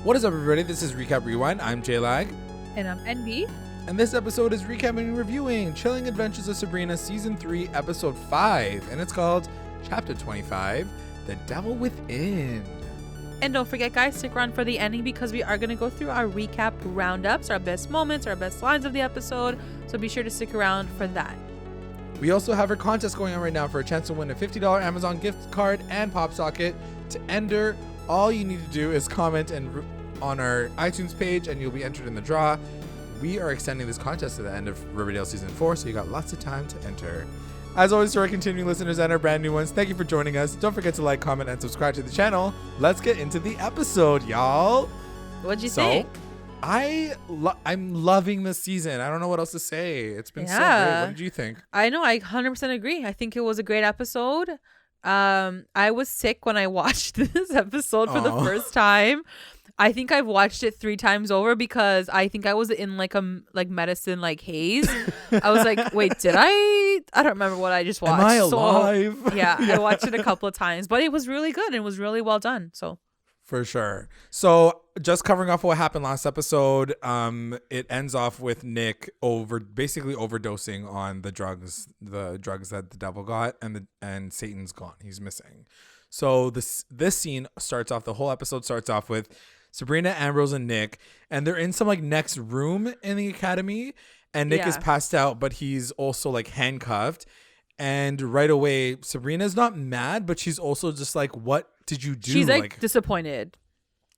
What is up, everybody? This is Recap Rewind. I'm J-Lag. And I'm NB. And this episode is recapping and reviewing Chilling Adventures of Sabrina Season 3, Episode 5. And it's called Chapter 25, The Devil Within. And don't forget, guys, stick around for the ending because we are going to go through our recap roundups, our best moments, our best lines of the episode. So be sure to stick around for that. We also have our contest going on right now for a chance to win a $50 Amazon gift card and pop socket. To enter, all you need to do is comment on our iTunes page and you'll be entered in the draw. We are extending this contest to the end of Riverdale Season 4, so you got lots of time to enter. As always, to our continuing listeners and our brand new ones, thank you for joining us. Don't forget to like, comment, and subscribe to the channel. Let's get into the episode, y'all. What'd you think? I'm loving this season. I don't know what else to say. It's been so great. What did you think? I know. I 100% agree. I think it was a great episode. I was sick when I watched this episode for the first time. I think I've watched it 3 times over because I think I was in like a medicine haze. I was like, wait, did I don't remember what I just watched. Am I alive? So, yeah, I watched it a couple of times, but it was really good and it was really well done. So for sure. So just covering off what happened last episode, it ends off with Nick basically overdosing on the drugs that the devil got, and Satan's gone. He's missing. So this scene starts off, the whole episode starts off with Sabrina, Ambrose, and Nick, and they're in some next room in the academy, and Nick is passed out, but he's also handcuffed. And right away, Sabrina's not mad, but she's also just like, what did you do? She's disappointed.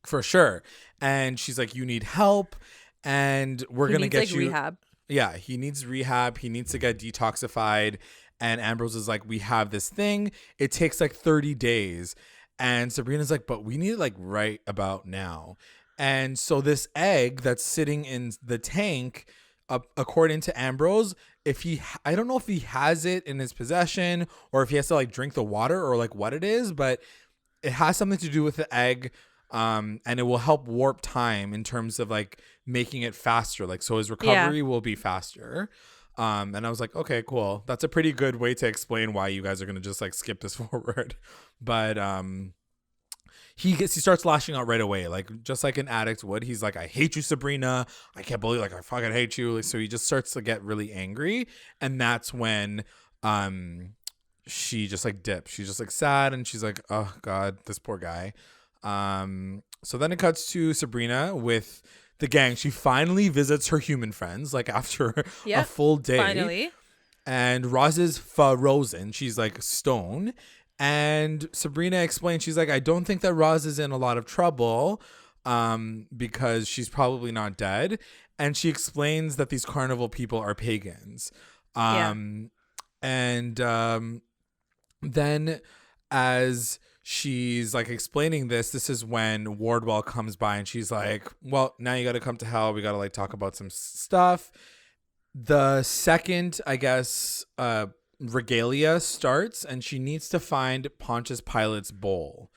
For sure. And she's like, you need help, and we're going to get you rehab. Yeah, he needs rehab. He needs to get detoxified. And Ambrose is like, we have this thing. It takes 30 days. And Sabrina's like, but we need it right about now. And so this egg that's sitting in the tank, according to Ambrose, I don't know if he has it in his possession or if he has to drink the water or what it is, but it has something to do with the egg. And it will help warp time in terms of making it faster. So his recovery will be faster. And I was like, okay, cool. That's a pretty good way to explain why you guys are going to just skip this forward. But he starts lashing out right away, just like an addict would. He's like, I hate you, Sabrina. I can't believe I fucking hate you. So he just starts to get really angry. And that's when she just dips. She's just sad. And she's like, oh God, this poor guy. So then it cuts to Sabrina with the gang. She finally visits her human friends after a full day. Finally. And Roz is frozen. She's stone. And Sabrina explains, she's like, I don't think that Roz is in a lot of trouble because she's probably not dead. And she explains that these carnival people are pagans. And then as she's explaining this is when Wardwell comes by and she's like, well, now you got to come to hell. We got to talk about some stuff. The second, I guess, regalia starts and she needs to find Pontius Pilate's bowl.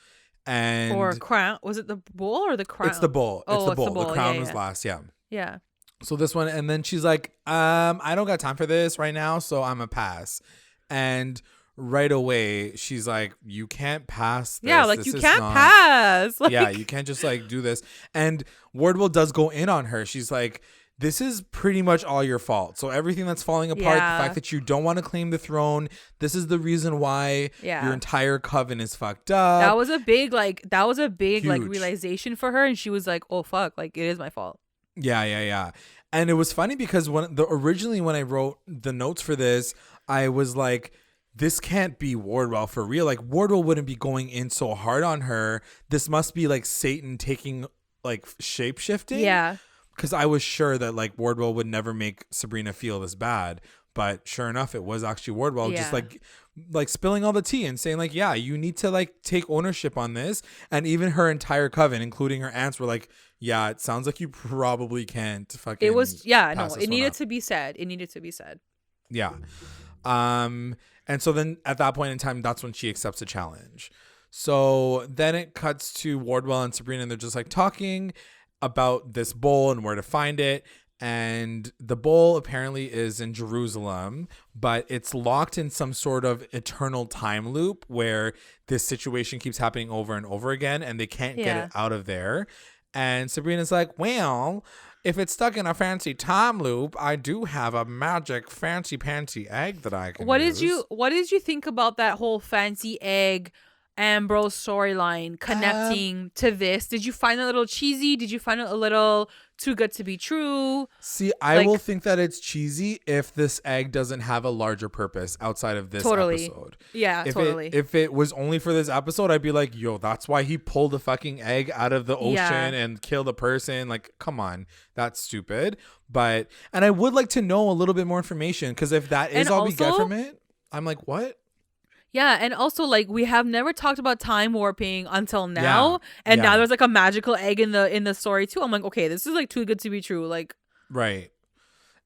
Or crown. Was it the bowl or the crown? It's the bowl. It's the bowl. The crown was last. Yeah. Yeah. So this one, and then she's like, I don't got time for this right now, so I'm a pass. And right away she's like, you can't pass this. Yeah, you can't pass. Yeah, you can't just do this. And Wardwell does go in on her. She's like, this is pretty much all your fault. So everything that's falling apart, the fact that you don't want to claim the throne, this is the reason why your entire coven is fucked up. That was a big realization for her, and she was like, oh fuck, it is my fault. Yeah. And it was funny because originally when I wrote the notes for this, I was like, this can't be Wardwell for real. Wardwell wouldn't be going in so hard on her. This must be Satan taking shape shifting. Yeah. Because I was sure that Wardwell would never make Sabrina feel this bad. But sure enough, it was actually Wardwell just spilling all the tea and saying yeah, you need to take ownership on this. And even her entire coven, including her aunts, were like, yeah, it sounds like you probably can't fucking. It was it needed to be said. It needed to be said. Yeah. And so then at that point in time, that's when she accepts the challenge. So then it cuts to Wardwell and Sabrina, and they're just talking about this bowl and where to find it. And the bowl apparently is in Jerusalem, but it's locked in some sort of eternal time loop where this situation keeps happening over and over again, and they can't get it out of there. And Sabrina's like, well, if it's stuck in a fancy time loop, I do have a magic fancy pantsy egg that I can use. What did you think about that whole fancy egg Ambrose storyline connecting to this? Did you find it a little cheesy? Did you find it a little too good to be true? See, I will think that it's cheesy if this egg doesn't have a larger purpose outside of this episode. Yeah, totally. If it was only for this episode, I'd be like, yo, that's why he pulled a fucking egg out of the ocean and killed a person. Like, come on, that's stupid. And I would like to know a little bit more information, because if that is all we get from it, I'm like, what? Yeah, and also, like, we have never talked about time warping until now, and now there's like a magical egg in the story too. I'm like, okay, this is like too good to be true. Like, right,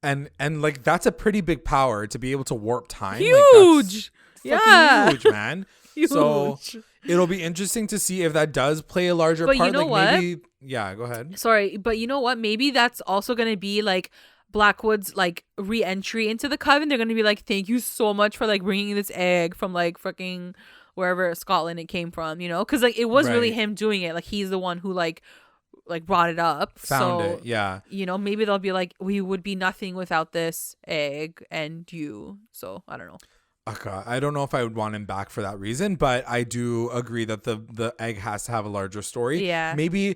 and like that's a pretty big power to be able to warp time. Huge, like, huge, man. Huge. So it'll be interesting to see if that does play a larger part. You know what? Maybe, go ahead. Sorry, but you know what? Maybe that's also gonna be like Blackwood's like re-entry into the coven. They're gonna be like, thank you so much for like bringing this egg from like freaking wherever Scotland it came from, you know, because like it was really him doing it. Like he's the one who like brought it up, found it. Yeah, you know, maybe they'll be like, we would be nothing without this egg and you. So I don't know. Okay, I don't know if I would want him back for that reason, but I do agree that the egg has to have a larger story. Yeah, maybe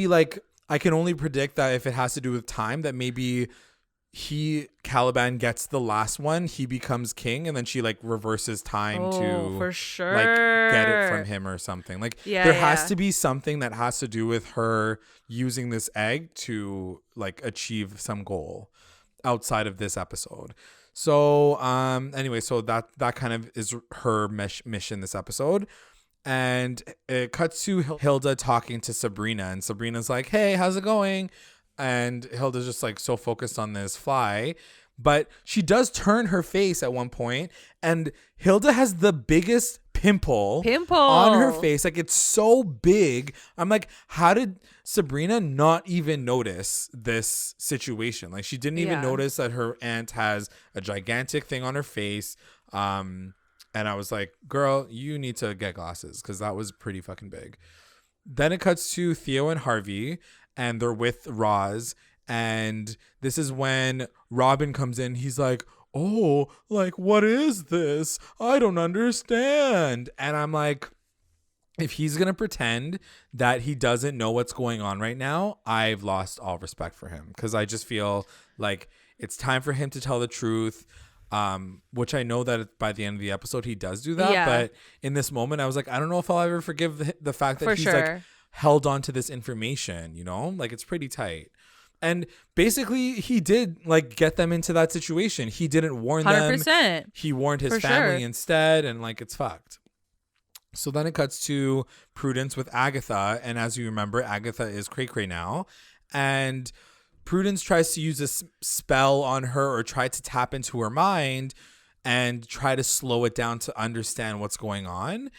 like I can only predict that if it has to do with time, that maybe Caliban gets the last one, he becomes king, and then she like reverses time to for sure like get it from him or something. Like there has to be something that has to do with her using this egg to like achieve some goal outside of this episode. So anyway, so that kind of is her mission this episode. And it cuts to Hilda talking to Sabrina, and Sabrina's like, hey, how's it going? And Hilda's just like so focused on this fly, but she does turn her face at one point, and Hilda has the biggest pimple on her face. Like it's so big. I'm like, how did Sabrina not even notice this situation? Like she didn't even notice that her aunt has a gigantic thing on her face. And I was like, girl, you need to get glasses, because that was pretty fucking big. Then it cuts to Theo and Harvey, and they're with Roz. And this is when Robin comes in. He's like, oh, like, what is this? I don't understand. And I'm like, if he's going to pretend that he doesn't know what's going on right now, I've lost all respect for him, because I just feel like it's time for him to tell the truth. Which I know that by the end of the episode he does do that, but in this moment I was like, I don't know if I'll ever forgive the fact that he's like held on to this information, you know, like it's pretty tight. And basically he did like get them into that situation. He didn't warn 100%. Them. He warned his family instead, and like it's fucked. So then it cuts to Prudence with Agatha, and as you remember, Agatha is cray-cray now, and Prudence tries to use a spell on her, or try to tap into her mind and try to slow it down to understand what's going on.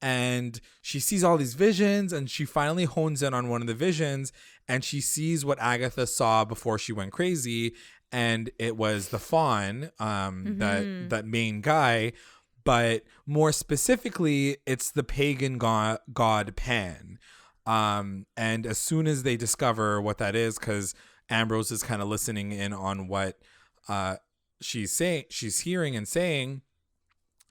And she sees all these visions, and she finally hones in on one of the visions, and she sees what Agatha saw before she went crazy. And it was the faun, that main guy, but more specifically, it's the pagan god Pan. And as soon as they discover what that is, because Ambrose is kind of listening in on what she's hearing and saying,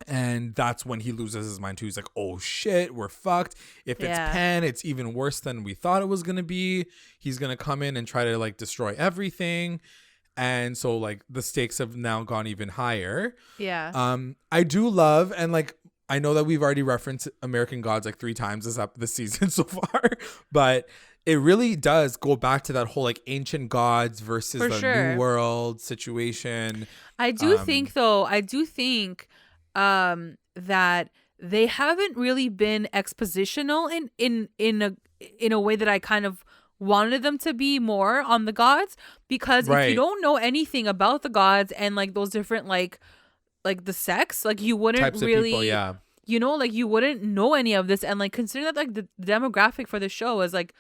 and that's when he loses his mind too. He's like, oh shit, we're fucked. If it's Pan, it's even worse than we thought it was gonna be. He's gonna come in and try to like destroy everything. And so like the stakes have now gone even higher. I do love, and like I know that we've already referenced American Gods like 3 times this season so far, but it really does go back to that whole like ancient gods versus New World situation. I do think that they haven't really been expositional in a way that I kind of wanted them to be more on the gods, because if you don't know anything about the gods and like those different like the sex, like you wouldn't types really of people, you know, like you wouldn't know any of this. And like consider that like the demographic for the show is like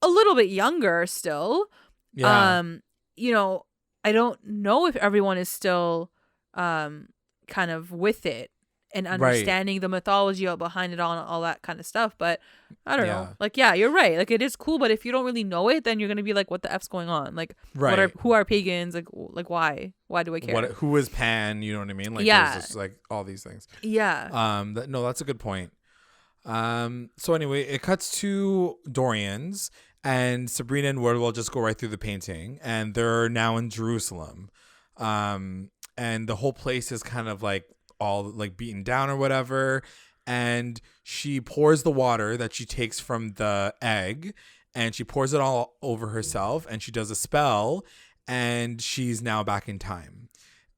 a little bit younger still. You know, I don't know if everyone is still kind of with it and Right. understanding the mythology behind it all that kind of stuff. But I don't know. Yeah. Like, yeah, you're right. Like, it is cool, but if you don't really know it, then you're gonna be like, what the F's going on? Like, Right. who are pagans? Like why? Why do I care? Who is Pan? You know what I mean? Like there's Yeah. just like all these things. Yeah. No, that's a good point. So anyway, it cuts to Dorian's, and Sabrina and Wardwell just go right through the painting, and they're now in Jerusalem. And the whole place is kind of like all like beaten down or whatever. And she pours the water that she takes from the egg, and she pours it all over herself, and she does a spell, and she's now back in time.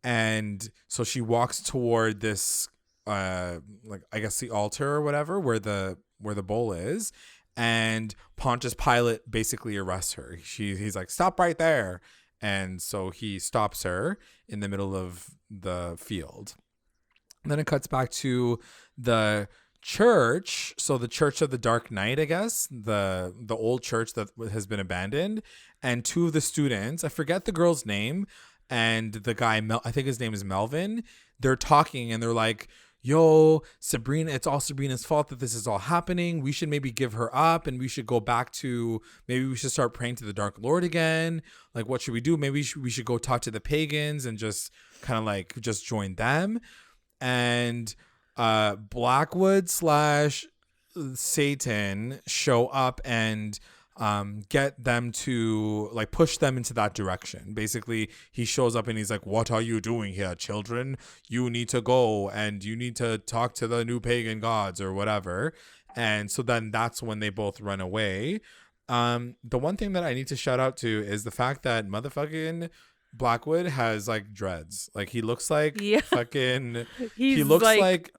And so she walks toward this like I guess the altar or whatever where the bowl is, and Pontius Pilate basically arrests her. He's like, stop right there. And so he stops her in the middle of the field. And then it cuts back to the church. So the Church of the Dark Knight, I guess, the old church that has been abandoned. And two of the students, I forget the girl's name, and the guy, I think his name is Melvin, they're talking and they're like, yo, Sabrina, it's all Sabrina's fault that this is all happening. We should maybe give her up, and we should go back to, maybe we should start praying to the Dark Lord again. Like, what should we do? Maybe we should go talk to the pagans and just kind of like just join them. And Blackwood / Satan show up and get them to like push them into that direction. Basically, he shows up and he's like, what are you doing here, children? You need to go and you need to talk to the new pagan gods or whatever. And so then that's when they both run away. The one thing that I need to shout out to is the fact that motherfucking Blackwood has like dreads. Like he looks like fucking he looks like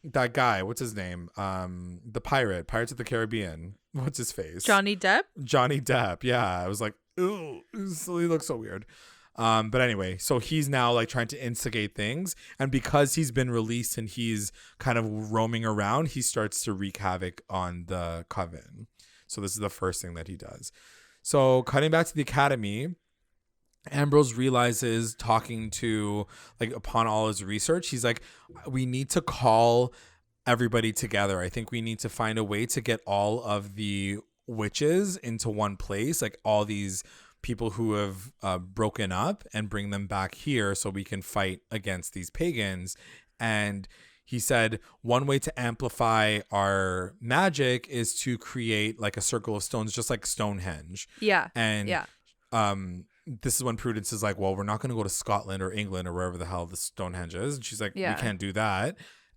that guy, what's his name? The Pirates of the Caribbean. What's his face? Johnny Depp. Yeah. I was like, ooh, he looks so weird. But anyway, so he's now like trying to instigate things, and because he's been released and he's kind of roaming around, he starts to wreak havoc on the coven. So this is the first thing that he does. So cutting back to the academy, Ambrose realizes, talking to, like, upon all his research, he's like, we need to call everybody together. I think we need to find a way to get all of the witches into one place, like all these people who have broken up, and bring them back here so we can fight against these pagans. And he said one way to amplify our magic is to create like a circle of stones, just like Stonehenge. Yeah. And this is when Prudence is like, well, we're not going to go to Scotland or England or wherever the hell the Stonehenge is. And she's like, we can't do that.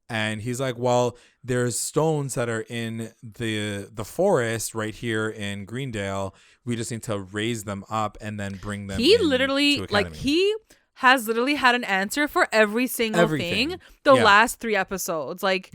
And he's like, well, there's stones that are in the forest right here in Greendale. We just need to raise them up and then bring them. He literally, like, he has literally had an answer for every single thing the last 3 episodes. Like,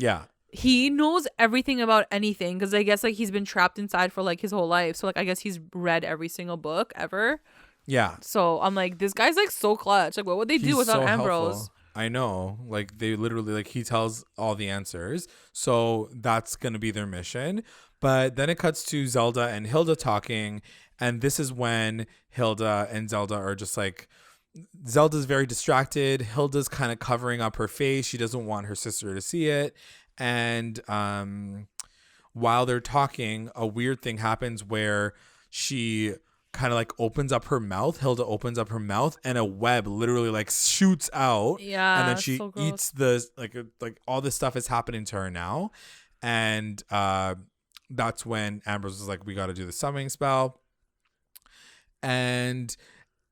he knows everything about anything, because I guess like he's been trapped inside for like his whole life. So like I guess he's read every single book ever. Yeah. So I'm like, this guy's like so clutch. Like, what would they do without Ambrose? Helpful. I know. Like, they literally, like, he tells all the answers. So that's going to be their mission. But then it cuts to Zelda and Hilda talking. And this is when Hilda and Zelda are just like, Zelda's very distracted. Hilda's kind of covering up her face. She doesn't want her sister to see it. And while they're talking, a weird thing happens where she kind of like opens up her mouth. Hilda opens up her mouth, and a web literally like shoots out. Yeah. And then she eats the like all this stuff is happening to her now. And that's when Ambrose is like, we got to do the summoning spell. And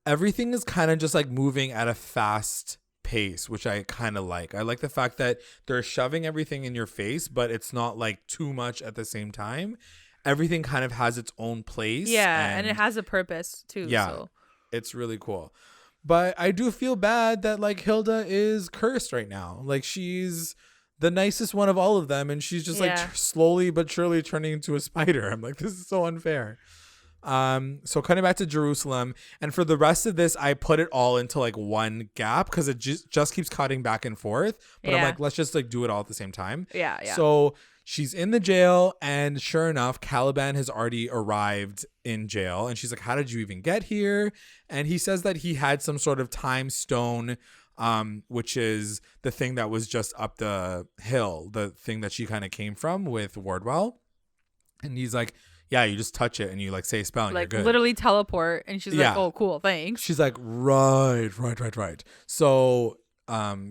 everything is kind of just like moving at a fast pace, which I kind of like. I like the fact that they're shoving everything in your face, but it's not like too much at the same time. Everything kind of has its own place. Yeah, and it has a purpose too. Yeah, so it's really cool. But I do feel bad that like Hilda is cursed right now. Like, she's the nicest one of all of them, and she's just like slowly but surely turning into a spider. I'm like, this is so unfair. So cutting back to Jerusalem, and for the rest of this, I put it all into like one gap because it just keeps cutting back and forth. But I'm like, let's just like do it all at the same time. Yeah. So she's in the jail, and sure enough, Caliban has already arrived in jail, and she's like, how did you even get here? And he says that he had some sort of time stone which is the thing that was just up the hill, the thing that she kind of came from with Wardwell. And he's like, yeah, you just touch it and you like say a spell and like you're good. literally teleport. And she's like, oh, cool, thanks. She's like, right. So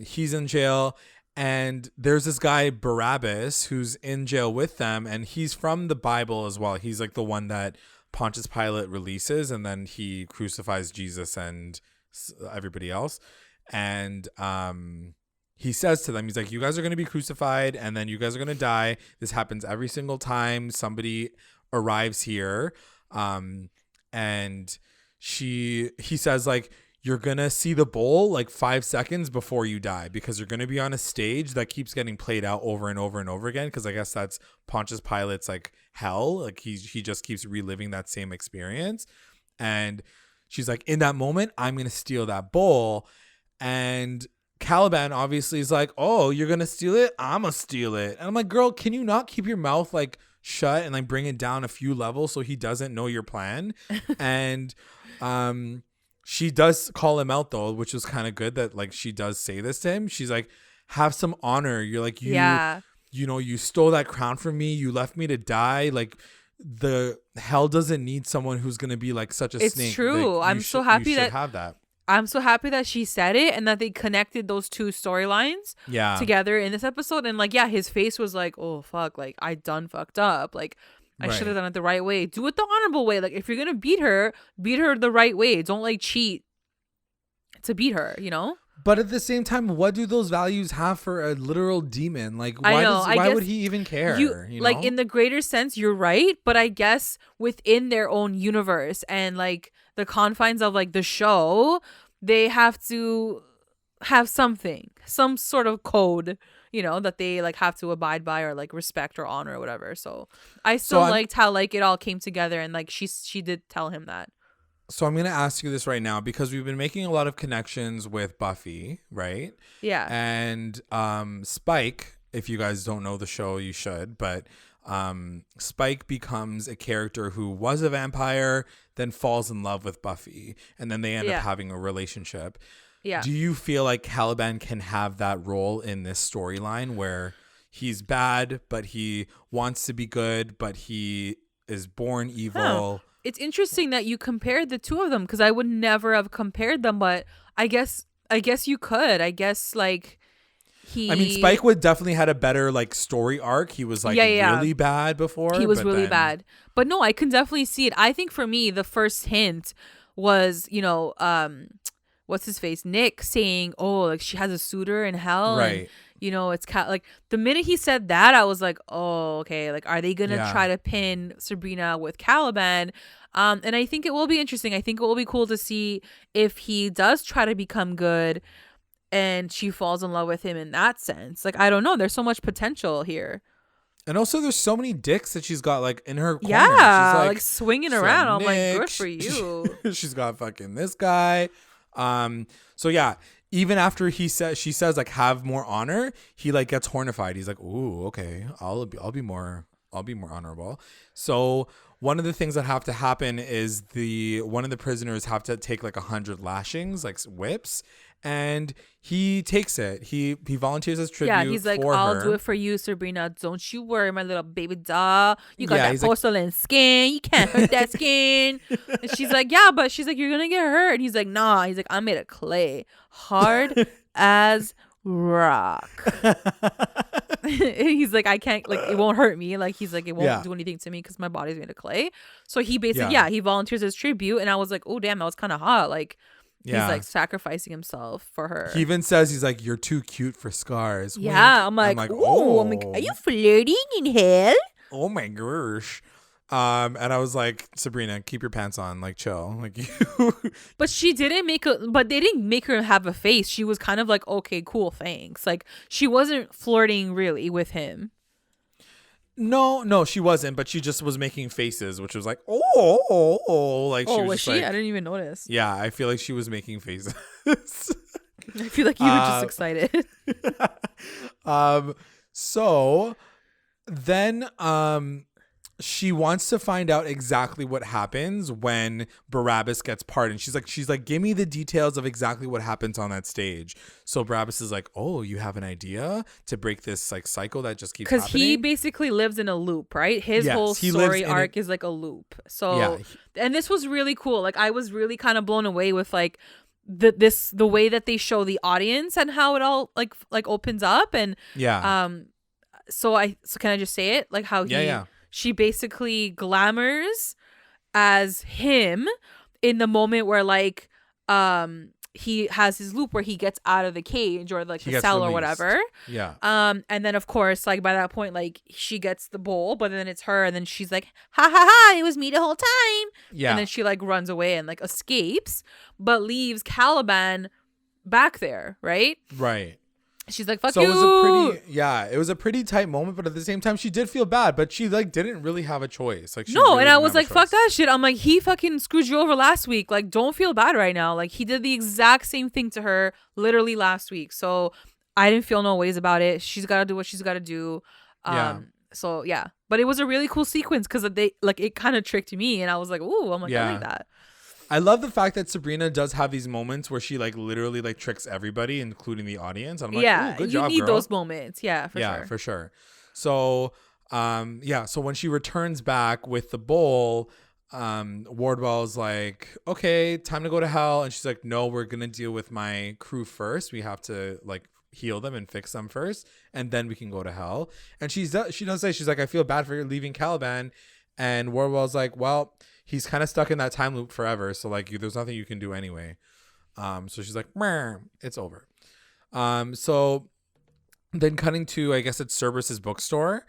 he's in jail, and there's this guy Barabbas who's in jail with them, and he's from the Bible as well. He's like the one that Pontius Pilate releases, and then he crucifies Jesus and everybody else. And he says to them, he's like, you guys are going to be crucified, and then you guys are going to die. This happens every single time somebody arrives here. And he says, like, you're going to see the bowl like 5 seconds before you die, because you're going to be on a stage that keeps getting played out over and over and over again. Because I guess that's Pontius Pilate's like hell. Like he just keeps reliving that same experience. And she's like, in that moment, I'm going to steal that bowl. And Caliban obviously is like, oh, you're going to steal it? I'm going to steal it. And I'm like, girl, can you not keep your mouth like shut and like bring it down a few levels so he doesn't know your plan? And she does call him out though, which was kind of good that like she does say this to him. She's like, have some honor. You're like, you know, you stole that crown from me. You left me to die. Like, the hell doesn't need someone who's going to be like such a snake. It's true. Like, I'm so happy that have that. I'm so happy that she said it and that they connected those two storylines together in this episode. And like, yeah, his face was like, oh, fuck, like I done fucked up. Like I should have done it the right way. Do it the honorable way. Like if you're going to beat her the right way. Don't like cheat to beat her, you know? But at the same time, what do those values have for a literal demon? Like, why would he even care? You know? Like in the greater sense, you're right. But I guess within their own universe and like the confines of like the show, they have to have some sort of code, you know, that they like have to abide by or like respect or honor or whatever. So I still liked how like it all came together, and like she did tell him that. So I'm going to ask you this right now, because we've been making a lot of connections with Buffy, right? Yeah. And Spike, if you guys don't know the show, you should. But Spike becomes a character who was a vampire, then falls in love with Buffy, and then they end up having a relationship. Yeah. Do you feel like Caliban can have that role in this storyline where he's bad, but he wants to be good, but he is born evil? Huh. It's interesting that you compared the two of them, because I would never have compared them, but I guess you could. I guess like I mean, Spike would definitely had a better like story arc. He was like really bad before. He was really bad. But no, I can definitely see it. I think for me, the first hint was, you know, what's his face? Nick saying, oh, like she has a suitor in hell. Right. And, you know, it's like the minute he said that, I was like, oh, okay. Like, are they going to try to pin Sabrina with Caliban? And I think it will be interesting. I think it will be cool to see if he does try to become good and she falls in love with him in that sense. Like, I don't know. There's so much potential here. And also there's so many dicks that she's got like in her corner. Yeah, she's like swinging around. I'm like, good for you. She's got fucking this guy. So yeah, even after she says like have more honor, he like gets hornified. He's like, ooh, okay, I'll be more honorable. So one of the things that have to happen is one of the prisoners have to take like 100 lashings, like whips, and he takes it. He volunteers as tribute. Yeah, he's like, I'll do it for you, Sabrina. Don't you worry, my little baby doll. You got that porcelain skin. You can't hurt that skin. And she's like, yeah, but she's like, you're gonna get hurt. And he's like, nah. He's like, I'm made of clay, hard as rock. He's like, I can't, like, it won't hurt me. Like, he's like, it won't do anything to me because my body's made of clay. So he basically, he volunteers as tribute. And I was like, oh damn, that was kind of hot. Like, he's like sacrificing himself for her. He even says, he's like, you're too cute for scars. Yeah. I'm like, oh, are you flirting in hell? Oh my gosh. And I was like, Sabrina, keep your pants on, like chill, like you. But they didn't make her have a face. She was kind of like, okay, cool, thanks. Like she wasn't flirting really with him. No, she wasn't. But she just was making faces, which was like, oh, like she was she? Like, I didn't even notice. Yeah, I feel like she was making faces. I feel like you were just excited. So then, she wants to find out exactly what happens when Barabbas gets pardoned. She's like, give me the details of exactly what happens on that stage. So Barabbas is like, oh, you have an idea to break this like cycle that just keeps happening? Because he basically lives in a loop, right? His whole story arc is like a loop. So, and this was really cool. Like, I was really kind of blown away with like the way that they show the audience and how it all like opens up. And so can I just say it? Like how she basically glamours as him in the moment where like he has his loop where he gets out of the cage or like the cell released. Or whatever. Yeah. And then of course like by that point like she gets the bowl, but then it's her and then she's like, ha ha ha, it was me the whole time. Yeah. And then she like runs away and like escapes, but leaves Caliban back there, right? Right. She's like, fuck you. It was a pretty tight moment, but at the same time she did feel bad, but she like didn't really have a choice. Like and I was like, fuck that shit. I'm like, he fucking screwed you over last week. Like, don't feel bad right now. Like, he did the exact same thing to her literally last week. So I didn't feel no ways about it. She's got to do what she's got to do. So yeah, but it was a really cool sequence because they like it kind of tricked me, and I was like, ooh, I'm like, I like that. I love the fact that Sabrina does have these moments where she like literally like tricks everybody, including the audience. I'm like, good job, you need girl. those moments. For sure. So, so when she returns back with the bowl, Wardwell's like, okay, time to go to hell. And she's like, no, we're going to deal with my crew first. We have to like heal them and fix them first, and then we can go to hell. And she does say, she's like, I feel bad for leaving Caliban. And Wardwell's like, well, he's kind of stuck in that time loop forever. So like, there's nothing you can do anyway. So she's like, meh, it's over. So then cutting to, I guess it's Cerberus's bookstore.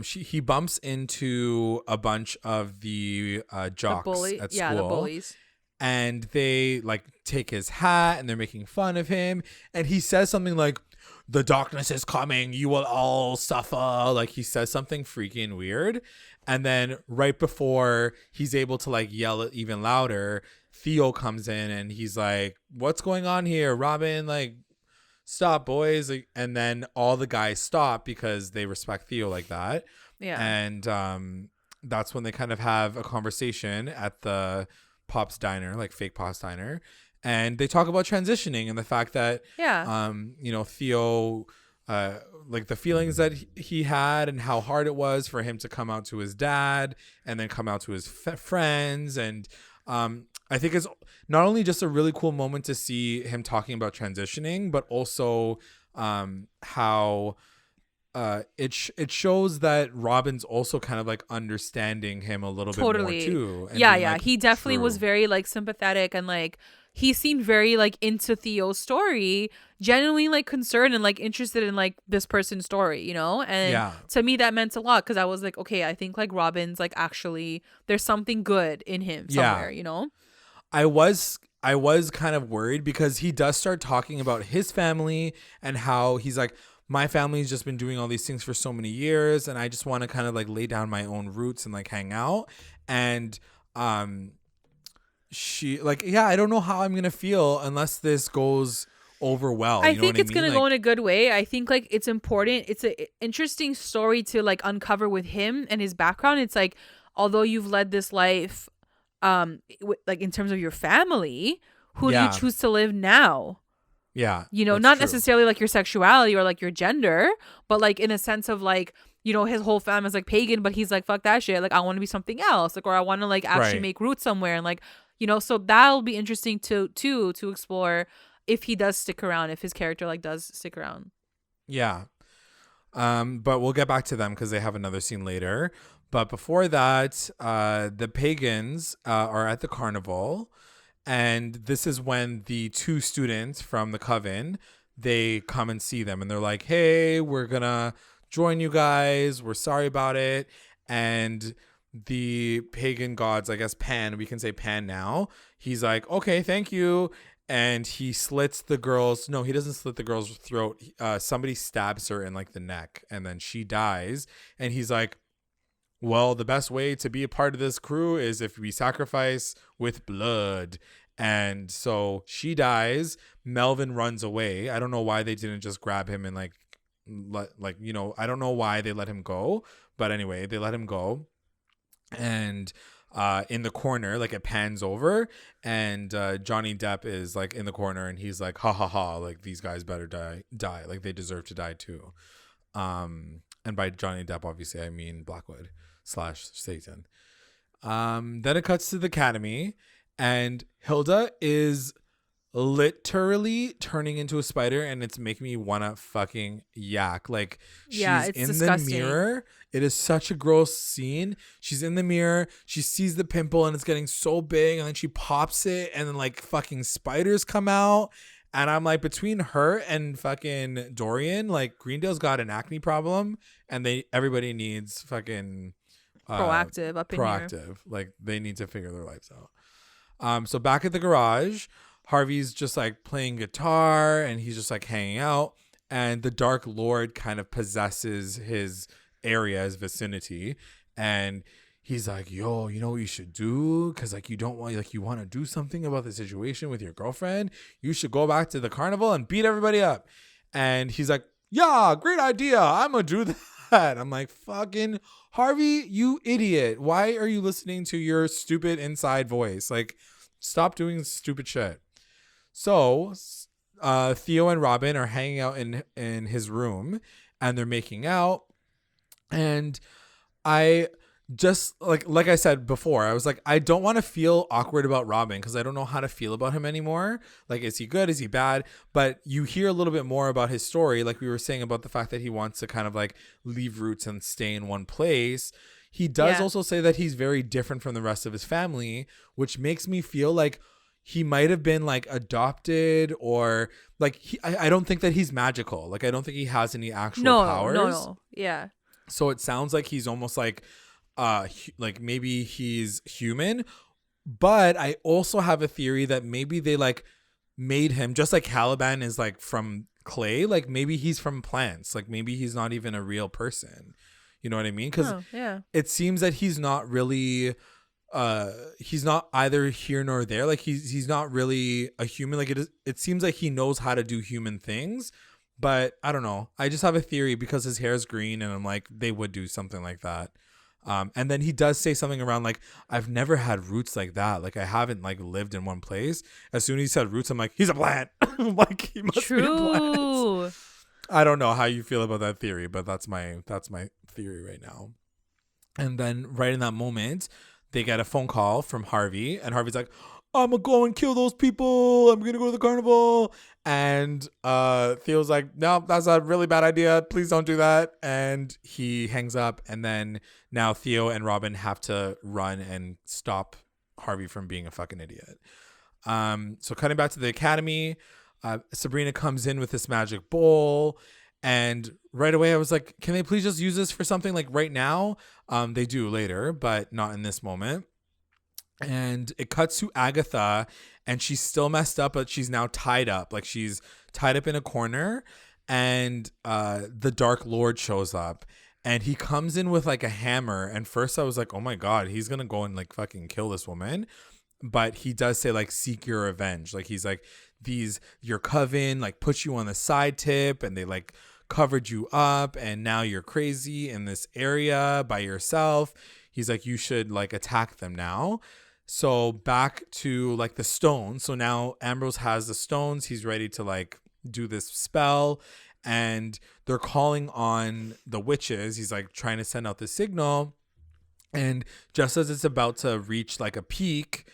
He bumps into a bunch of the jocks at school. Yeah, the bullies. And they like take his hat and they're making fun of him. And he says something like, the darkness is coming, you will all suffer. Like he says something freaking weird. And then right before he's able to like yell it even louder, Theo comes in and he's like, what's going on here? Robin, like, stop, boys. And then all the guys stop because they respect Theo like that. Yeah. And that's when they kind of have a conversation at the Pop's Diner, like fake Pop's Diner. And they talk about transitioning and the fact that, Theo, like the feelings that he had and how hard it was for him to come out to his dad and then come out to his friends. And I think it's not only just a really cool moment to see him talking about transitioning, but also how it shows that Robin's also kind of like understanding him a little bit more too. Like, he definitely was very like sympathetic and like he seemed very like into Theo's story, genuinely like concerned and like interested in like this person's story, you know? And to me that meant a lot because I was like, okay, I think like Robin's like actually there's something good in him somewhere, you know? I was kind of worried because he does start talking about his family and how he's like, my family's just been doing all these things for so many years and I just want to kind of like lay down my own roots and like hang out. And she like, I don't know how I'm going to feel unless this goes over well. I think it's going to go in a good way. I think like it's important. It's an interesting story to like uncover with him and his background. It's like, although you've led this life, like in terms of your family, who do you choose to live now? Yeah. You know, not necessarily like your sexuality or like your gender, but like in a sense of like, you know, his whole family's like pagan, but he's like, fuck that shit. Like, I want to be something else. Like, or I want to like actually make roots somewhere. And like, you know, so that'll be interesting to explore if he does stick around, if his character like does stick around. Yeah. But we'll get back to them because they have another scene later. But before that, the pagans are at the carnival. And this is when the two students from the coven, they come and see them. And they're like, hey, we're going to join you guys. We're sorry about it. And the pagan gods, I guess Pan, we can say Pan now. He's like, okay, thank you. And he slits the girl's, no, he doesn't slit the girl's throat. Somebody stabs her in like the neck and then she dies. And he's like, well, the best way to be a part of this crew is if we sacrifice with blood. And so she dies. Melvin runs away. I don't know why they didn't just grab him and I don't know why they let him go. But anyway, they let him go. and in the corner, like it pans over, and Johnny Depp is like in the corner, and he's like, ha ha ha, like these guys better die, like they deserve to die too. And by Johnny Depp, obviously I mean Blackwood / Satan. Then it cuts to the academy, and Hilda is literally turning into a spider, and it's making me wanna fucking yak. Like, Yeah, she's it's in disgusting. the mirror. It is such a gross scene. She's in the mirror, she sees the pimple, and it's getting so big, and then she pops it, and then like fucking spiders come out. And I'm like, between her and fucking Dorian, like Greendale's got an acne problem, and everybody needs fucking Proactive up in here. proactive. Like, they need to figure their lives out. So back at the garage, Harvey's just like playing guitar, and he's just like hanging out, and the Dark Lord kind of possesses his area, his vicinity, and he's like, yo, you know what you should do? Because like you don't want, like, you want to do something about the situation with your girlfriend. You should go back to the carnival and beat everybody up. And he's like, yeah, great idea, I'm gonna do that. I'm like, fucking Harvey, you idiot, why are you listening to your stupid inside voice? Like, stop doing stupid shit. So Theo and Robin are hanging out in his room, and they're making out, and I just like I said before, I was like, I don't want to feel awkward about Robin because I don't know how to feel about him anymore. Like, is he good? Is he bad? But you hear a little bit more about his story, like we were saying about the fact that he wants to kind of like leave roots and stay in one place. He does also say that he's very different from the rest of his family, which makes me feel like he might have been like adopted, or like I don't think that he's magical. Like, I don't think he has any actual powers. No. Yeah. So it sounds like he's almost like maybe he's human, but I also have a theory that maybe they like made him, just like Caliban is like from clay, like maybe he's from plants, like maybe he's not even a real person. You know what I mean? Because it seems that he's not really he's not either here nor there. Like, he's not really a human. Like, it seems like he knows how to do human things, but I don't know. I just have a theory because his hair is green, and I'm like, they would do something like that. And then he does say something around like, I've never had roots like that. Like, I haven't like lived in one place. As soon as he said roots, I'm like, he's a plant. Like, he must be a plant. I don't know how you feel about that theory, but that's my theory right now. And then right in that moment, they get a phone call from Harvey, and Harvey's like, I'm gonna go and kill those people. I'm gonna go to the carnival. And Theo's like, no, that's a really bad idea. Please don't do that. And he hangs up. And then now Theo and Robin have to run and stop Harvey from being a fucking idiot. So cutting back to the academy, Sabrina comes in with this magic bowl. And right away I was like, can they please just use this for something like right now? They do later, but not in this moment. And it cuts to Agatha, and she's still messed up, but she's now tied up. Like, she's tied up in a corner, and the Dark Lord shows up, and he comes in with like a hammer. And first I was like, oh my God, he's gonna go and like fucking kill this woman. But he does say like, seek your revenge. Like, he's like, your coven like put you on the side tip, and they like covered you up, and now you're crazy in this area by yourself. He's like, you should like attack them now. So back to like the stones. So now Ambrose has the stones. He's ready to like do this spell, and they're calling on the witches. He's like trying to send out the signal. And just as it's about to reach like a peak,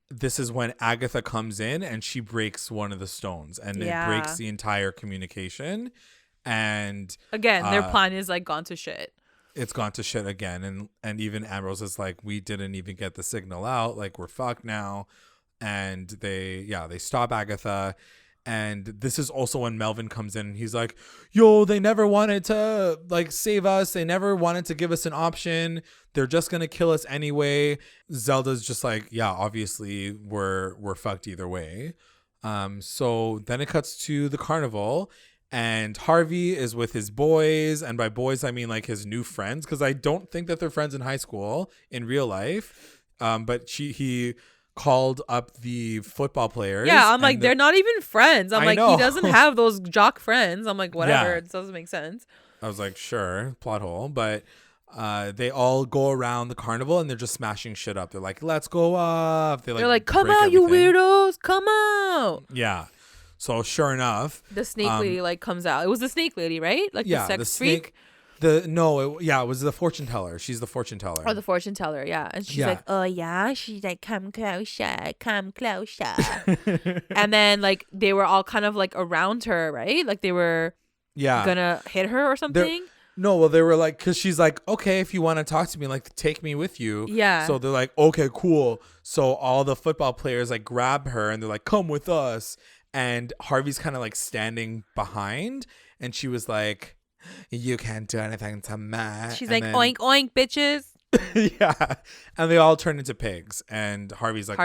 this is when Agatha comes in, and she breaks one of the stones, and it breaks the entire communication. And again, their plan is like gone to shit. It's gone to shit again. And even Ambrose is like, we didn't even get the signal out. Like, we're fucked now. And they stop Agatha. And this is also when Melvin comes in, and he's like, yo, they never wanted to like save us. They never wanted to give us an option. They're just going to kill us anyway. Zelda's just like, yeah, obviously we're fucked either way. So then it cuts to the carnival, and Harvey is with his boys. And by boys, I mean like his new friends, because I don't think that they're friends in high school in real life. But he called up the football players. Yeah, I'm like, they're not even friends. I'm like, know. He doesn't have those jock friends. I'm like, whatever. It doesn't make sense. I was like, sure, plot hole. But they all go around the carnival and they're just smashing shit up. They're like, let's go up. They're like, come break out, you everything. weirdos, come out. Yeah. So sure enough, The snake lady like comes out. It was the snake lady, right? Like yeah, the sex the snake. freak. It was the fortune teller. She's the fortune teller. Or the fortune teller, yeah. And she's like, oh yeah. She's like, come closer, come closer. And then like they were all kind of like around her, right? Like they were gonna hit her or something. They were like, because she's like, okay, if you want to talk to me, like, take me with you. Yeah. So they're like, okay, cool. So all the football players like grab her and they're like, come with us. And Harvey's kind of like standing behind, and she was like, you can't do anything to me. She's like, oink, oink, bitches. Yeah. And they all turn into pigs. And Harvey's like,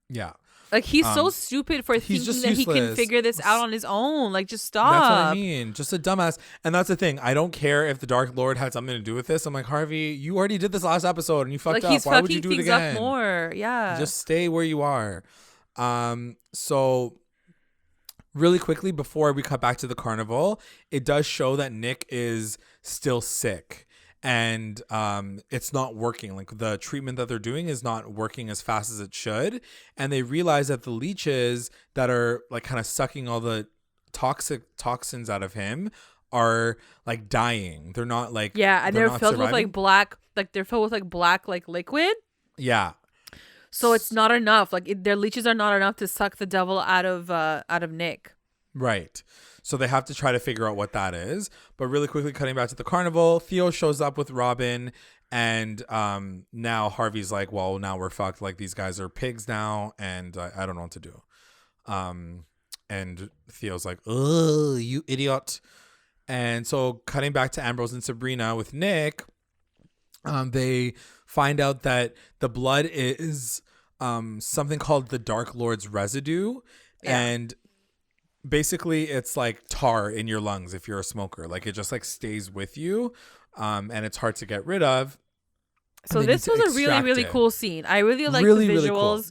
yeah. Like, he's so stupid for thinking that he can figure this out on his own. Like, just stop. That's what I mean. Just a dumbass. And that's the thing. I don't care if the Dark Lord had something to do with this. I'm like, Harvey, you already did this last episode and you fucked up. Why would you do it again? Up more. Yeah. Just stay where you are. So really quickly before we cut back to the carnival, it does show that Nick is still sick. And it's not working. Like, the treatment that they're doing is not working as fast as it should. And they realize that the leeches that are like kind of sucking all the toxins out of him are like dying. They're not like, yeah, and they're filled surviving. with like black, like they're filled with like black like liquid. Yeah. So it's not enough. Like their leeches are not enough to suck the devil out of Nick. Right. So they have to try to figure out what that is. But really quickly, cutting back to the carnival, Theo shows up with Robin. And now Harvey's like, well, now we're fucked. Like, these guys are pigs now. And I don't know what to do. And Theo's like, oh, you idiot. And so cutting back to Ambrose and Sabrina with Nick, they find out that the blood is something called the Dark Lord's residue. Yeah. And basically it's like tar in your lungs if you're a smoker. Like, it just like stays with you, and it's hard to get rid of. So this was a really, really cool scene. I really like the visuals really cool.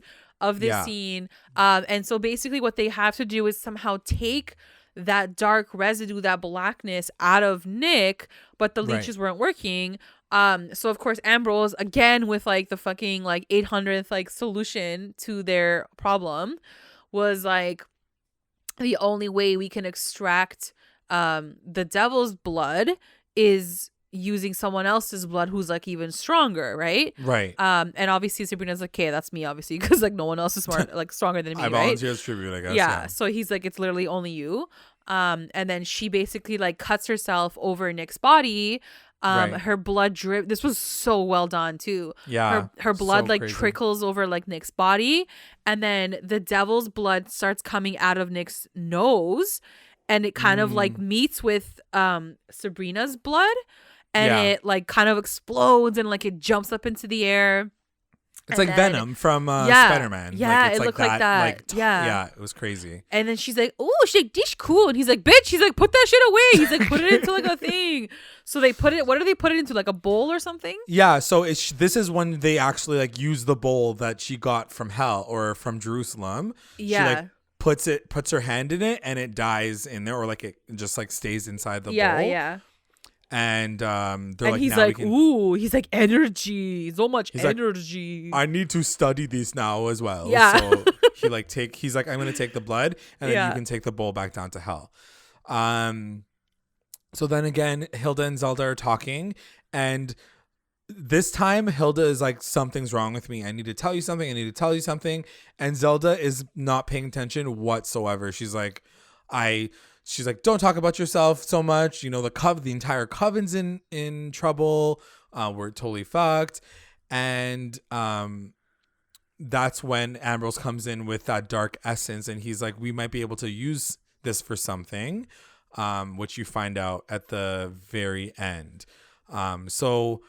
Of this scene. And so basically what they have to do is somehow take that dark residue, that blackness out of Nick, but the leeches weren't working. So of course Ambrose, again with like the fucking like 800th like solution to their problem, was like, the only way we can extract the devil's blood is using someone else's blood who's like even stronger, right? Right. And obviously Sabrina's like, okay, that's me, obviously, because like no one else is smart, like stronger than me, I volunteer as tribute, I guess. Yeah. So he's like, it's literally only you. And then she basically like cuts herself over Nick's body. Her blood drip. This was so well done too. Yeah. Her blood so like crazy. trickles over like Nick's body, and then the devil's blood starts coming out of Nick's nose, and it kind of like meets with Sabrina's blood, and it like kind of explodes and like it jumps up into the air. It's like Venom from Spider-Man. Yeah, like, it's it looked like that. Like, yeah, it was crazy. And then she's like, "Oh, she's like, this cool." And he's like, "Bitch," she's like, "Put that shit away." He's like, "Put it into like a thing." So they put it. What do they put it into? Like a bowl or something? Yeah. So this is when they actually like use the bowl that she got from hell or from Jerusalem. Yeah. She like puts her hand in it and it dies in there, or like it just like stays inside the bowl. Yeah. And they're and like, he's now like, ooh, he's like, energy, so much energy. Like, I need to study these now as well. Yeah. So he's like, I'm gonna take the blood, and then you can take the bowl back down to hell. So then again, Hilda and Zelda are talking, and this time Hilda is like, something's wrong with me. I need to tell you something. And Zelda is not paying attention whatsoever. She's like, don't talk about yourself so much. You know, the entire coven's in trouble. We're totally fucked. And that's when Ambrose comes in with that dark essence, and he's like, we might be able to use this for something, which you find out at the very end. So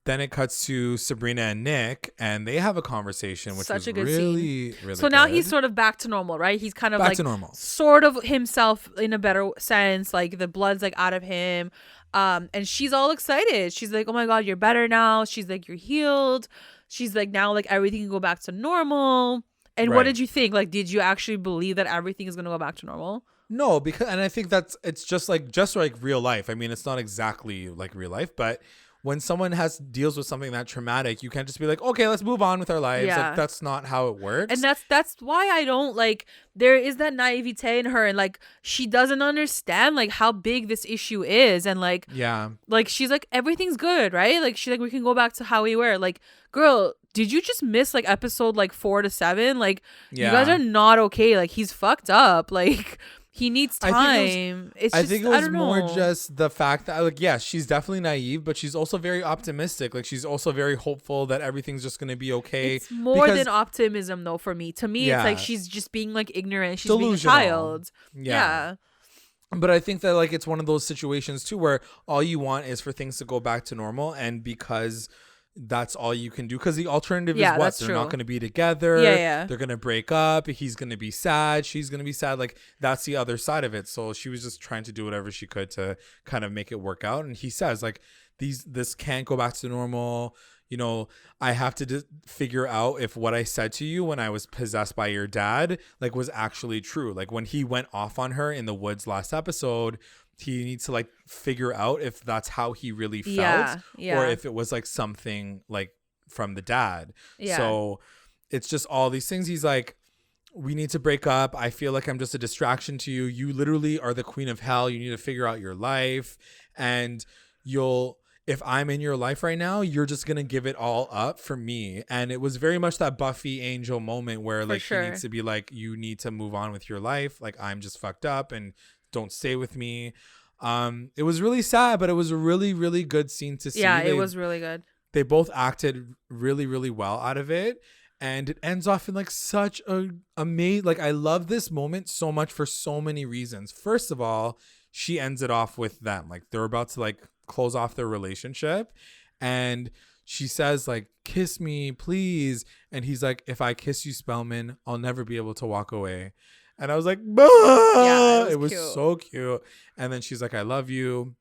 then it cuts to Sabrina and Nick, and they have a conversation, which was really, really so now he's sort of back to normal, right? He's kind of back like to normal. Sort of himself in a better sense. Like the blood's like out of him. And she's all excited. She's like, oh my God, you're better now. She's like, you're healed. She's like, now like everything can go back to normal. And what did you think? Like, did you actually believe that everything is going to go back to normal? No, because and I think it's just like real life. I mean, it's not exactly like real life, but when someone deals with something that traumatic, you can't just be like, okay, let's move on with our lives. Yeah. Like that's not how it works. And that's why I don't like, there is that naivete in her, and like she doesn't understand like how big this issue is, and like yeah, like she's like, everything's good, right? Like she's like, we can go back to how we were. Like, girl, did you just miss like episode like 4 to 7? Like you guys are not okay. Like he's fucked up. Like he needs time. I think it was more just the fact that, like, yes, she's definitely naive, but she's also very optimistic. Like, she's also very hopeful that everything's just going to be okay. It's more than optimism, though, for me. To me, it's like she's just being, like, ignorant. She's delusional. Being a child. Yeah. But I think that, like, it's one of those situations, too, where all you want is for things to go back to normal. And because that's all you can do, because the alternative is what they're not going to be together. They're going to break up. He's going to be sad, she's going to be sad. Like that's the other side of it. So she was just trying to do whatever she could to kind of make it work out. And he says like this can't go back to normal. You know, I have to figure out if what I said to you when I was possessed by your dad like was actually true. Like when he went off on her in the woods last episode, he needs to like figure out if that's how he really felt or if it was like something like from the dad. So it's just all these things. He's like, we need to break up. I feel like I'm just a distraction to you. You literally are the queen of hell. You need to figure out your life, and if I'm in your life right now, you're just going to give it all up for me. And it was very much that Buffy Angel moment where like she needs to be like, you need to move on with your life. Like I'm just fucked up and don't stay with me. It was really sad, but it was a really, really good scene to see. Yeah, it was really good. They both acted really, really well out of it. And it ends off in like such a amazing, like I love this moment so much for so many reasons. First of all, she ends it off with them. Like they're about to like close off their relationship. And she says like, kiss me, please. And he's like, if I kiss you, Spellman, I'll never be able to walk away. And I was like, bah! It was so cute. And then she's like, I love you.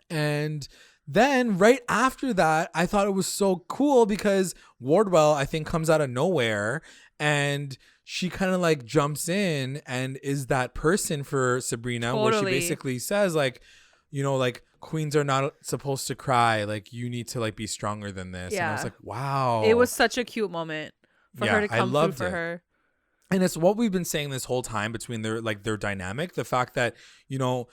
And then right after that, I thought it was so cool because Wardwell, I think, comes out of nowhere and she kind of like jumps in and is that person for Sabrina where she basically says like, you know, like queens are not supposed to cry. Like you need to like be stronger than this. And I was like, wow. It was such a cute moment for her to come through for her. And it's what we've been saying this whole time between their dynamic. The fact that, you know,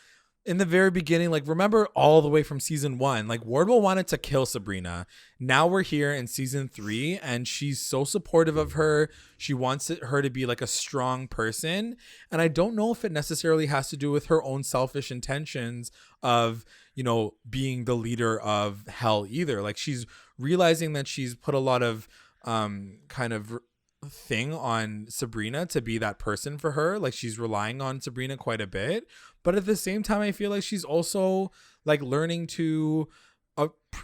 in the very beginning, like remember all the way from season 1, like Wardwell wanted to kill Sabrina. Now we're here in season 3 and she's so supportive of her. She wants her to be like a strong person. And I don't know if it necessarily has to do with her own selfish intentions of, you know, being the leader of hell either. Like she's realizing that she's put a lot of kind of thing on Sabrina to be that person for her. Like she's relying on Sabrina quite a bit, but at the same time I feel like she's also like learning to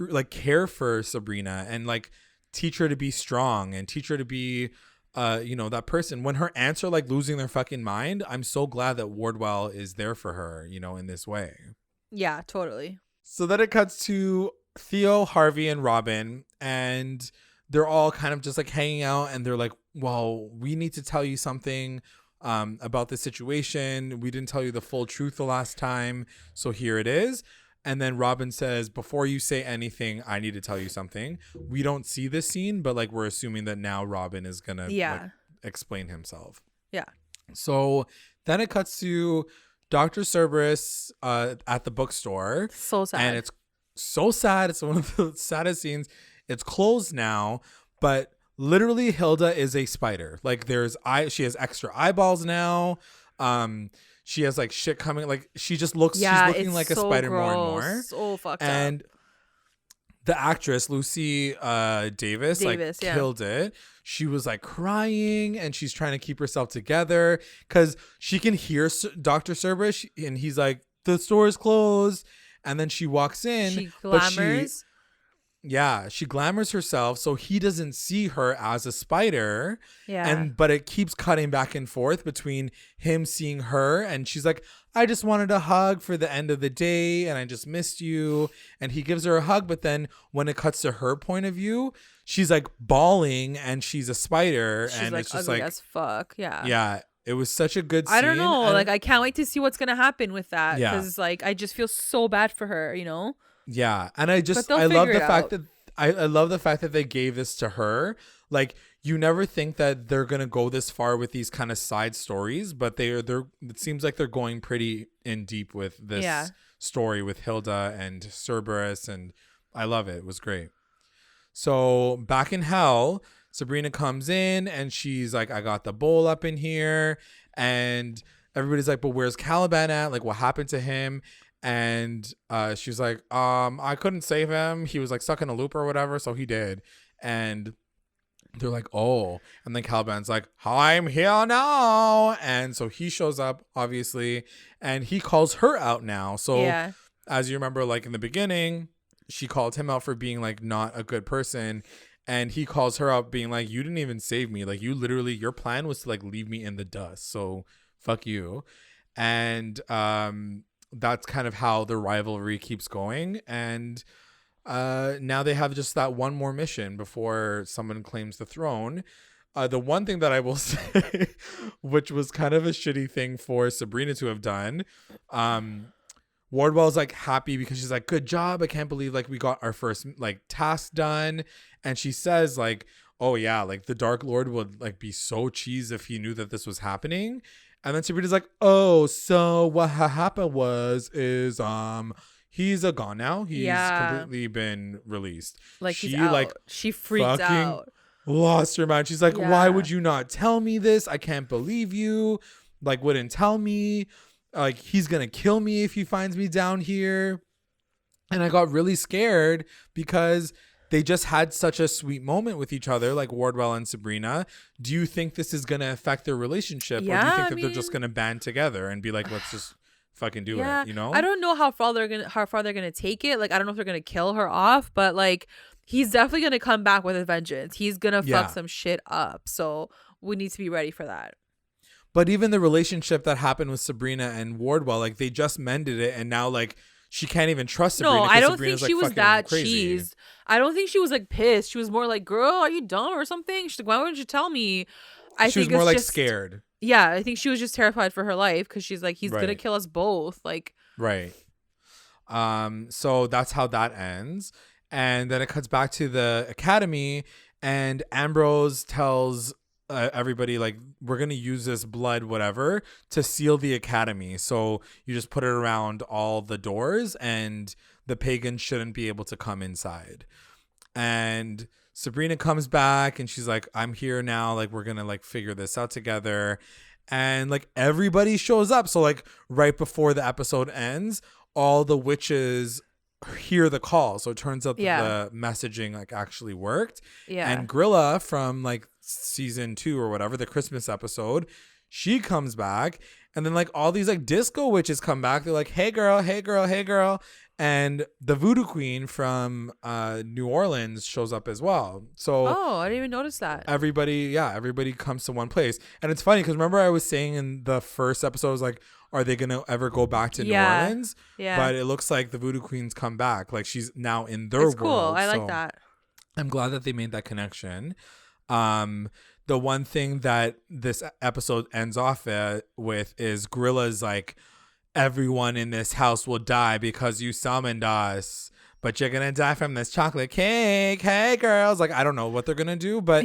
like care for Sabrina and like teach her to be strong and teach her to be you know, that person. When her aunts are like losing their fucking mind, I'm so glad that Wardwell is there for her, you know, in this way. Yeah, totally. So then it cuts to Theo, Harvey, and Robin, and they're all kind of just like hanging out and they're like, well, we need to tell you something about the situation. We didn't tell you the full truth the last time. So here it is. And then Robin says, before you say anything, I need to tell you something. We don't see this scene, but like we're assuming that now Robin is going to like, explain himself. Yeah. So then it cuts to Dr. Cerberus at the bookstore. So sad. And it's so sad. It's one of the saddest scenes. It's closed now, but literally Hilda is a spider. Like she has extra eyeballs now. She has like shit coming. Like she just looks, she's looking like a spider more and more. So fucked up. And the actress, Lucy Davis killed it. She was like crying and she's trying to keep herself together because she can hear Dr. Cerberus and he's like, the store is closed. And then she walks in. She glamours. She glamours herself so he doesn't see her as a spider. Yeah. But it keeps cutting back and forth between him seeing her and she's like, I just wanted a hug for the end of the day and I just missed you. And he gives her a hug, but then when it cuts to her point of view, she's like bawling and she's a spider. She's and like it's just ugly like as fuck. Yeah. Yeah. It was such a good scene. I don't know. Like, I can't wait to see what's gonna happen with that. Yeah. Because like I just feel so bad for her, you know? Yeah. And I they'll love the figure it fact out. that I love the fact that they gave this to her. Like, you never think that they're gonna go this far with these kind of side stories, but they're it seems like they're going pretty in deep with this story with Hilda and Cerberus, and I love it. It was great. So back in hell, Sabrina comes in and she's like, I got the bowl up in here. And everybody's like, but where's Caliban at? Like, what happened to him? And she's like, I couldn't save him. He was like stuck in a loop or whatever. So he did. And they're like, oh. And then Caliban's like, I'm here now. And so he shows up, obviously. And he calls her out now. So as you remember, like in the beginning, she called him out for being like not a good person, and he calls her out being like, you didn't even save me. Like, you literally, your plan was to like leave me in the dust. So fuck you. And that's kind of how the rivalry keeps going. And now they have just that one more mission before someone claims the throne. The one thing that I will say, which was kind of a shitty thing for Sabrina to have done, Wardwell's like happy because she's like, good job. I can't believe like we got our first like task done. And she says like, oh yeah, like the Dark Lord would like be so cheesed if he knew that this was happening. And then Sabrina's like, oh, so what happened is he's gone now. He's completely been released. Like, she he's out. Like she freaked out. Lost her mind. She's like, why would you not tell me this? I can't believe you like wouldn't tell me. Like, he's gonna kill me if he finds me down here. And I got really scared because they just had such a sweet moment with each other, like Wardwell and Sabrina. Do you think this is gonna affect their relationship, or do you think that they're just gonna band together and be like, let's just fucking do it? You know, I don't know how far they're gonna take it. Like, I don't know if they're gonna kill her off, but like, he's definitely gonna come back with a vengeance. He's gonna fuck some shit up. So we need to be ready for that. But even the relationship that happened with Sabrina and Wardwell, like they just mended it, and now like she can't even trust Sabrina. No, I don't Sabrina's, think she was that cheesed. I don't think she was like pissed. She was more like, girl, are you dumb or something? She's like, why wouldn't you tell me? She was more like scared. Yeah, I think she was just terrified for her life because she's like, he's gonna kill us both. Like, right. So that's how that ends. And then it cuts back to the academy, and Ambrose tells everybody like, we're gonna use this blood whatever to seal the academy, so you just put it around all the doors and the pagans shouldn't be able to come inside. And Sabrina comes back and she's like, I'm here now, like we're gonna like figure this out together. And like everybody shows up, so like right before the episode ends, all the witches hear the call, so it turns out that the messaging like actually worked. And Grilla from like season 2 or whatever, the Christmas episode, she comes back, and then like all these like disco witches come back. They're like, hey girl, hey girl, hey girl. And the voodoo queen from New Orleans shows up as well. So I didn't even notice that. Everybody comes to one place. And it's funny because remember I was saying in the first episode, I was like, are they gonna ever go back to New Orleans? Yeah. But it looks like the voodoo queen's come back. Like she's now in their world. It's cool. I like that. I'm glad that they made that connection. The one thing that this episode ends off with is Grilla's like, everyone in this house will die because you summoned us, but you're gonna die from this chocolate cake. Hey girls. Like, I don't know what they're gonna do, but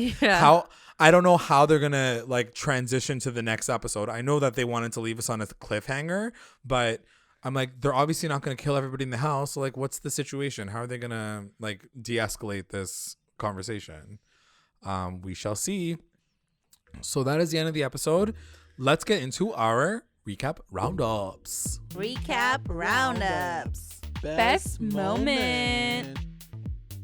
I don't know how they're gonna like transition to the next episode. I know that they wanted to leave us on a cliffhanger, but I'm like, they're obviously not gonna kill everybody in the house. So like, what's the situation? How are they gonna like de-escalate this conversation? We shall see. So that is the end of the episode. Let's get into our recap roundups. Best moment.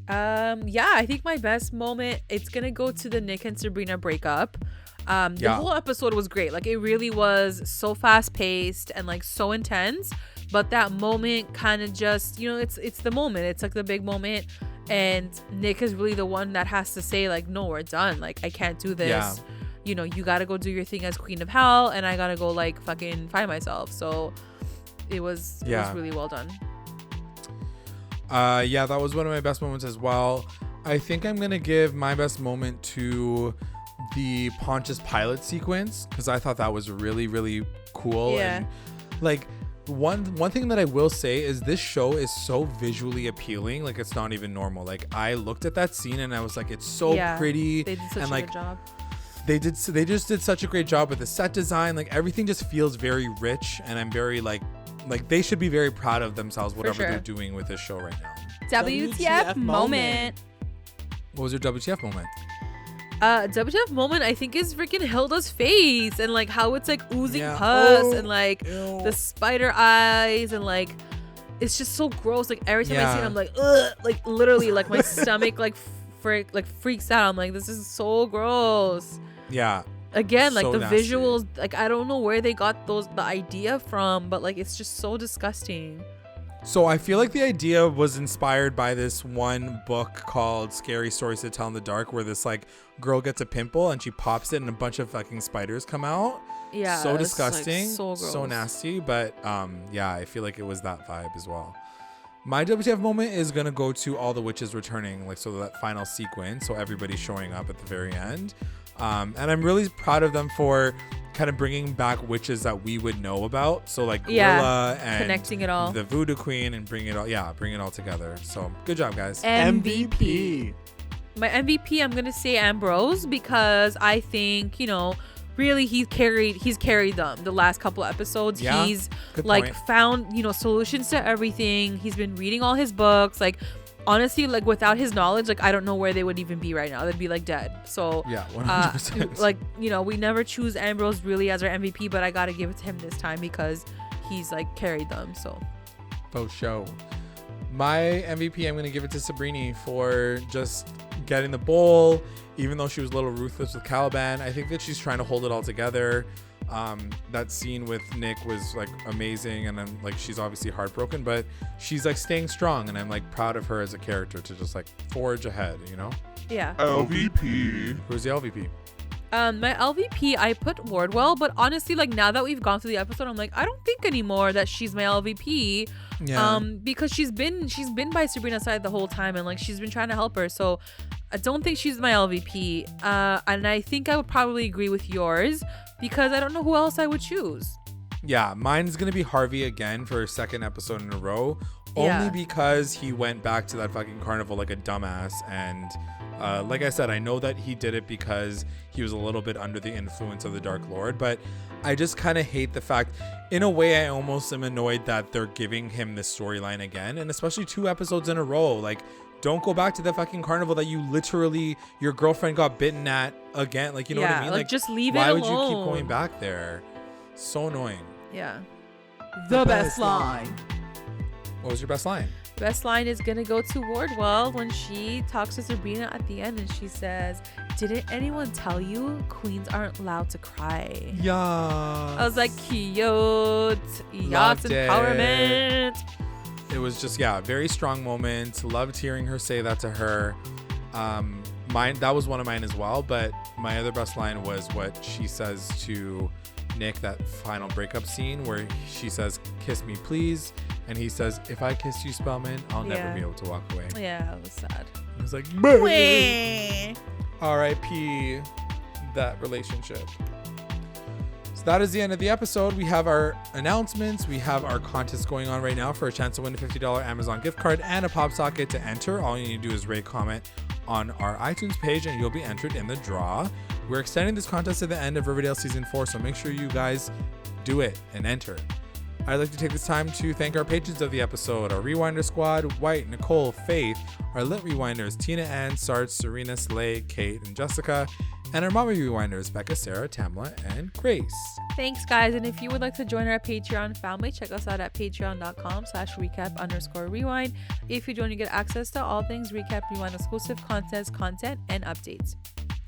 I think my best moment, it's gonna go to the Nick and Sabrina breakup. The whole episode was great. Like, it really was so fast paced and like so intense, but that moment kind of just, you know, it's the moment. It's like the big moment, and Nick is really the one that has to say like, no, we're done. Like, I can't do this. You know, you gotta go do your thing as Queen of Hell, and I gotta go like fucking find myself. So it was really well done. That was one of my best moments as well. I think I'm gonna give my best moment to the Pontius Pilate sequence, because I thought that was really, really cool. Yeah. And like one thing that I will say is this show is so visually appealing. Like, it's not even normal. Like, I looked at that scene and I was like, it's so pretty. They did such and a like good job. they just did such a great job with the set design. Like, everything just feels very rich, and I'm very like they should be very proud of themselves, whatever they're doing with this show right now. WTF moment. What was your WTF moment? WTF moment I think is freaking Hilda's face, and like how it's like oozing pus and like the spider eyes, and like it's just so gross. Like every time I see it, I'm like, ugh, like literally like my stomach like freaks out. I'm like, this is so gross. Yeah. Again, like so the nasty. visuals, like I don't know where they got the idea from, but like it's just so disgusting. So I feel like the idea was inspired by this one book called Scary Stories to Tell in the Dark, where this like girl gets a pimple and she pops it and a bunch of fucking spiders come out. Yeah. So disgusting. Like, so gross. So nasty. But yeah, I feel like it was that vibe as well. My WTF moment is going to go to all the witches returning, like, so that final sequence. So everybody's showing up at the very end. And I'm really proud of them for kind of bringing back witches that we would know about. So like Gorilla and connecting it all, the Voodoo Queen, and bring it all together. So good job, guys. MVP. My MVP, I'm gonna say Ambrose, because I think, you know, really he's carried them the last couple episodes. Yeah, he's like found, you know, solutions to everything. He's been reading all his books. Like honestly, like without his knowledge, like I don't know where they would even be right now. They'd be like dead. So yeah, 100%. Like, you know, we never choose Ambrose really as our MVP, but I gotta give it to him this time because he's like carried them. So show. My MVP, I'm gonna give it to Sabrina for just getting the bowl, even though she was a little ruthless with Caliban. I think that she's trying to hold it all together. That scene with Nick was like amazing, and I'm like, she's obviously heartbroken, but she's like staying strong, and I'm like proud of her as a character to just like forge ahead, you know? Yeah. LVP. Who's the LVP? My LVP, I put Wardwell, but honestly, like now that we've gone through the episode, I'm like, I don't think anymore that she's my LVP. Yeah. Because she's been by Sabrina's side the whole time, and like she's been trying to help her. So I don't think she's my LVP. And I think I would probably agree with yours, because I don't know who else I would choose. Yeah, mine's gonna be Harvey again for a second episode in a row, only because he went back to that fucking carnival like a dumbass. And like I said, I know that he did it because he was a little bit under the influence of the Dark Lord, but I just kind of hate the fact, in a way, I almost am annoyed that they're giving him this storyline again, and especially 2 episodes in a row. Like, don't go back to the fucking carnival that you literally, your girlfriend got bitten at again. Like, you know what I mean? Like just leave it alone. Why would you keep going back there? So annoying. Yeah. The best line. What was your best line? Best line is gonna go to Wardwell when she talks to Sabrina at the end, and she says, "Didn't anyone tell you queens aren't allowed to cry?" Yeah. I was like, cute. Yachts empowerment. It was just, very strong moment. Loved hearing her say that to her. That was one of mine as well, but my other best line was what she says to Nick, that final breakup scene where she says, "Kiss me, please." And he says, "If I kiss you, Spellman, I'll never be able to walk away." Yeah, it was sad. I was like, R.I.P. that relationship. So that is the end of the episode. We have our announcements. We have our contest going on right now for a chance to win a $50 Amazon gift card and a pop socket to enter. All you need to do is rate, comment on our iTunes page, and you'll be entered in the draw. We're extending this contest to the end of Riverdale Season 4, so make sure you guys do it and enter. I'd like to take this time to thank our patrons of the episode, our Rewinder Squad, White, Nicole, Faith, our Lit Rewinders, Tina Ann, Sarge, Serena, Slay, Kate, and Jessica, and our Mommy Rewinders, Becca, Sarah, Tamla, and Grace. Thanks, guys. And if you would like to join our Patreon family, check us out at patreon.com/recap_rewind. If you join, you get access to all things Recap Rewind exclusive content, and updates.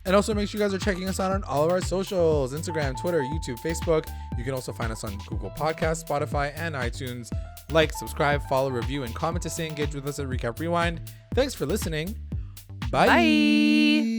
And also make sure you guys are checking us out on all of our socials: Instagram, Twitter, YouTube, Facebook. You can also find us on Google Podcasts, Spotify, and iTunes. Like, subscribe, follow, review, and comment to stay engaged with us at Recap Rewind. Thanks for listening. Bye. Bye.